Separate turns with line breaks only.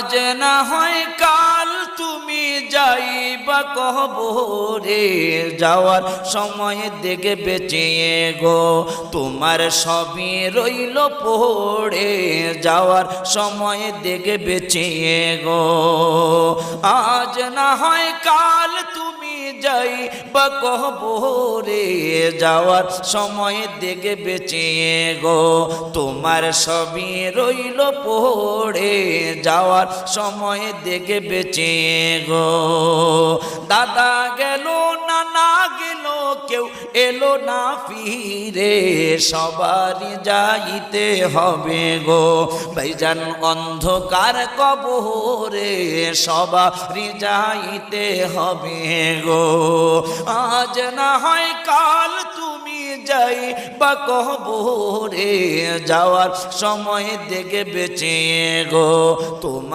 আজ না হয় কাল তুমি যাইবা কবরে, যাওয়ার সময় দেখে বেঁচে গো তোমার সবই রইল পড়ে, যাওয়ার সময় দেখে বেঁচে গো। আজ না হয় কাল তুমি যাইবা কবরে, যাওয়ার সময় দেখে বেঁচে গো তোমার সবই রইল পড়ে, যাওয়ার সময় দেখে বেঁচে গো। দাদা গেল নানা গেল কেউ এলো না ফিরে, সবারই যাইতে হবে গো ভাইজান অন্ধকার কবরে, সবারই যাইতে হবে গো। আজ না হয় কাল তুমি যাইবা কবরে, যাওয়ার সময় দেখে বেঁচে গো তোমার